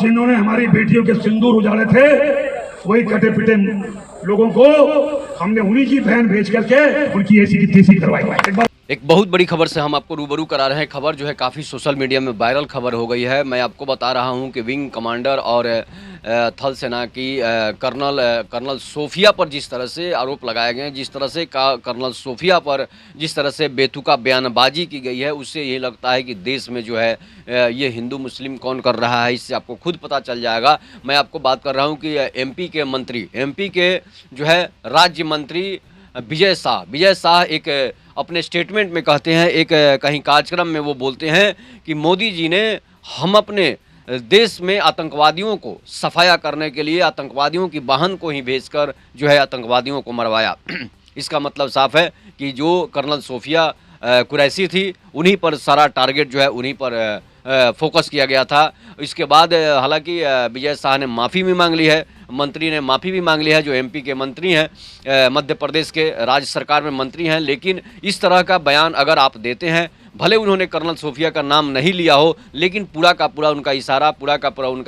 जिन्होंने हमारी बेटियों के सिंदूर उजाड़े थे, वही कटे पिटे लोगों को हमने उन्हीं की बहन भेज करके उनकी ऐसी की तैसी करवाई। एक बहुत बड़ी खबर से हम आपको रूबरू करा रहे हैं। खबर जो है काफ़ी सोशल मीडिया में वायरल खबर हो गई है। मैं आपको बता रहा हूं कि विंग कमांडर और थल सेना की कर्नल सोफिया पर जिस तरह से आरोप लगाए गए हैं, जिस तरह से कर्नल सोफिया पर जिस तरह से बेतुका बयानबाजी की गई है, उससे ये लगता है कि देश में जो है ये हिंदू मुस्लिम कौन कर रहा है, इससे आपको खुद पता चल जाएगा। मैं आपको बात कर रहा हूँ कि एमपी के जो है राज्य मंत्री विजय शाह एक अपने स्टेटमेंट में कहते हैं, एक कहीं कार्यक्रम में वो बोलते हैं कि मोदी जी ने हम अपने देश में आतंकवादियों को सफाया करने के लिए आतंकवादियों की वाहन को ही भेजकर जो है आतंकवादियों को मरवाया। इसका मतलब साफ है कि जो कर्नल सोफिया कुरैशी थी, उन्हीं पर सारा टारगेट जो है उन्हीं पर फोकस किया गया था। इसके बाद हालांकि विजय शाह ने माफ़ी भी मांग ली है, मंत्री ने माफ़ी भी मांग ली है, जो एमपी के मंत्री हैं, मध्य प्रदेश के राज्य सरकार में मंत्री हैं। लेकिन इस तरह का बयान अगर आप देते हैं, भले उन्होंने कर्नल सोफिया का नाम नहीं लिया हो, लेकिन पूरा का पूरा उनका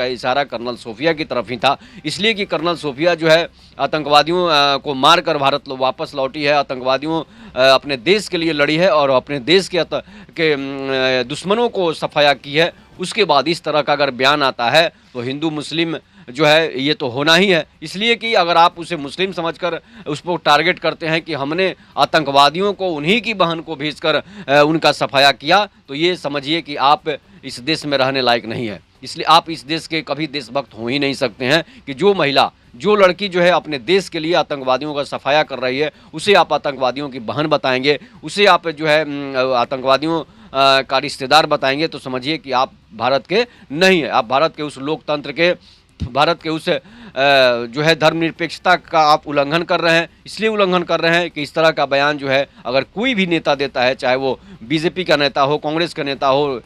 इशारा कर्नल सोफिया की तरफ ही था। इसलिए कि कर्नल सोफिया जो है आतंकवादियों को मारकर भारत वापस लौटी है, आतंकवादियों अपने देश के लिए लड़ी है और अपने देश के दुश्मनों को सफाया की है। उसके बाद इस तरह का अगर बयान आता है तो हिंदू मुस्लिम जो है ये तो होना ही है। इसलिए कि अगर आप उसे मुस्लिम समझकर उस पर टारगेट करते हैं कि हमने आतंकवादियों को उन्हीं की बहन को भेजकर उनका सफाया किया, तो ये समझिए कि आप इस देश में रहने लायक नहीं है। इसलिए आप इस देश के कभी देशभक्त हो ही नहीं सकते हैं कि जो लड़की जो है अपने देश के लिए आतंकवादियों का सफाया कर रही है, उसे आप आतंकवादियों की बहन बताएंगे, उसे आप जो है आतंकवादियों का रिश्तेदार बताएंगे, तो समझिए कि आप भारत के नहीं है। आप भारत के उस लोकतंत्र के, भारत के उस जो है धर्मनिरपेक्षता का आप उल्लंघन कर रहे हैं। इसलिए उल्लंघन कर रहे हैं कि इस तरह का बयान जो है अगर कोई भी नेता देता है, चाहे वो बीजेपी का नेता हो, कांग्रेस का नेता हो,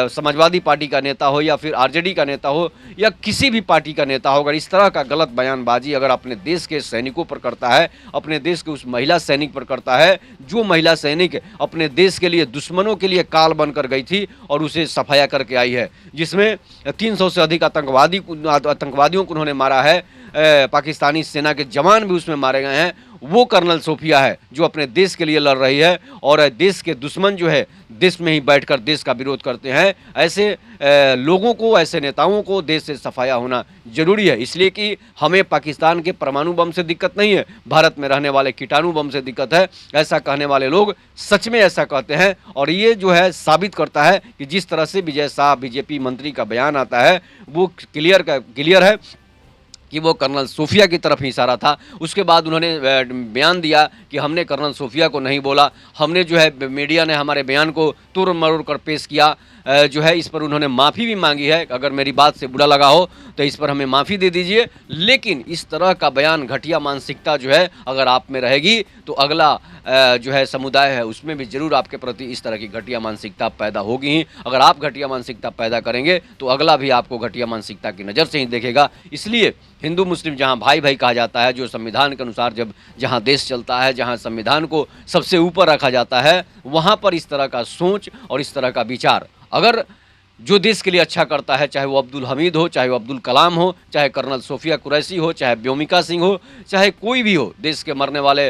समाजवादी पार्टी का नेता हो, या फिर आरजेडी का नेता हो, या किसी भी पार्टी का नेता हो, अगर इस तरह का गलत बयानबाजी अगर अपने देश के सैनिकों पर करता है, अपने देश के उस महिला सैनिक पर करता है, जो महिला सैनिक अपने देश के लिए दुश्मनों के लिए काल बनकर गई थी और उसे सफाया करके आई है, जिसमें 300 से अधिक आतंकवादियों को उन्होंने मारा है, पाकिस्तानी सेना के जवान भी उसमें मारे गए हैं, वो कर्नल सोफिया है जो अपने देश के लिए लड़ रही है। और देश के दुश्मन जो है देश में ही बैठकर देश का विरोध करते हैं। ऐसे लोगों को, ऐसे नेताओं को देश से सफाया होना जरूरी है। इसलिए कि हमें पाकिस्तान के परमाणु बम से दिक्कत नहीं है, भारत में रहने वाले कीटाणु बम से दिक्कत है। ऐसा कहने वाले लोग सच में ऐसा कहते हैं, और ये जो है साबित करता है कि जिस तरह से विजय शाह बीजेपी मंत्री का बयान आता है वो क्लियर है कि वो कर्नल सोफिया की तरफ ही इशारा था। उसके बाद उन्होंने बयान दिया कि हमने कर्नल सोफिया को नहीं बोला, हमने जो है मीडिया ने हमारे बयान को तोड़ मरोड़ कर पेश किया, जो है इस पर उन्होंने माफ़ी भी मांगी है। अगर मेरी बात से बुरा लगा हो तो इस पर हमें माफ़ी दे दीजिए। लेकिन इस तरह का बयान, घटिया मानसिकता जो है अगर आप में रहेगी तो अगला जो है समुदाय है उसमें भी जरूर आपके प्रति इस तरह की घटिया मानसिकता पैदा होगी ही। अगर आप घटिया मानसिकता पैदा करेंगे तो अगला भी आपको घटिया मानसिकता की नज़र से ही देखेगा। इसलिए हिंदू मुस्लिम जहाँ भाई भाई कहा जाता है, जो संविधान के अनुसार जहाँ देश चलता है, जहाँ संविधान को सबसे ऊपर रखा जाता है, वहाँ पर इस तरह का सोच और इस तरह का विचार अगर जो देश के लिए अच्छा करता है, चाहे वो अब्दुल हमीद हो, चाहे वो अब्दुल कलाम हो, चाहे कर्नल सोफिया कुरैशी हो, चाहे व्योमिका सिंह हो, चाहे कोई भी हो, देश के मरने वाले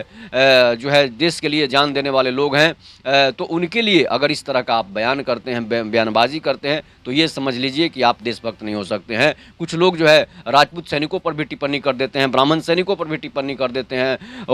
जो है देश के लिए जान देने वाले लोग हैं, तो उनके लिए अगर इस तरह का आप बयान करते हैं, बयानबाजी करते हैं, तो ये समझ लीजिए कि आप देशभक्त नहीं हो सकते हैं। कुछ लोग जो है राजपूत सैनिकों पर भी टिप्पणी कर देते हैं, ब्राह्मण सैनिकों पर भी टिप्पणी कर देते हैं,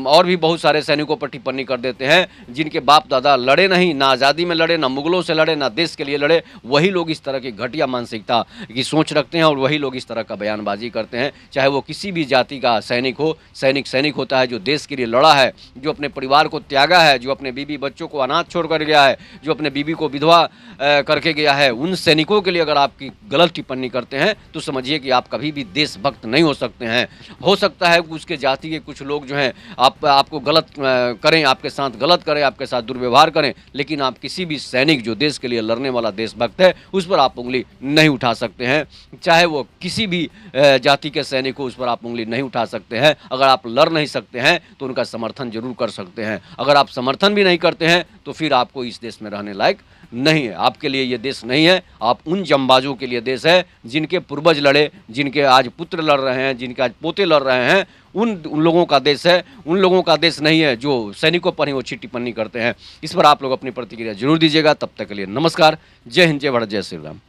और भी बहुत सारे सैनिकों पर टिप्पणी कर देते हैं जिनके बाप दादा लड़े नहीं, ना आज़ादी में लड़े, ना मुगलों से लड़े, ना देश के लिए लड़े। वही लोग इस तरह की घटिया मानसिकता की सोच रखते हैं और वही लोग इस तरह का बयानबाजी करते हैं। चाहे वो किसी भी जाति का सैनिक हो, सैनिक होता है जो देश के लिए लड़ा है, जो अपने परिवार को त्यागा है, जो अपने बीवी बच्चों को अनाथ छोड़ कर गया है, जो अपने बीवी को विधवा करके गया है। उन सैनिकों के लिए अगर आपकी गलत टिप्पणी करते हैं तो समझिए कि आप कभी भी देशभक्त नहीं हो सकते हैं। हो सकता है कि उसके जाति के कुछ लोग जो हैं आपको गलत करें, आपके साथ गलत करें, आपके साथ दुर्व्यवहार करें, लेकिन आप किसी भी सैनिक जो देश के लिए लड़ने वाला देशभक्त है, है उस पर आप उंगली नहीं उठा सकते हैं। चाहे वो किसी भी जाति के सैनिक हो, उस पर आप उंगली नहीं उठा सकते हैं। अगर आप लड़ नहीं सकते हैं तो उनका समर्थन जरूर कर सकते हैं। अगर आप समर्थन भी नहीं करते हैं तो फिर आपको इस देश में रहने लायक नहीं है। आपके लिए ये देश नहीं है। आप उन जंबाजों के लिए देश है जिनके पूर्वज लड़े, जिनके आज पुत्र लड़ रहे हैं, जिनके आज पोते लड़ रहे हैं, उन लोगों का देश है। उन लोगों का देश नहीं है जो सैनिकों पर ही वो टिप्पणी करते हैं। इस पर आप लोग अपनी प्रतिक्रिया जरूर दीजिएगा। तब तक के लिए नमस्कार। जय हिंद, जय भारत, जय श्री राम।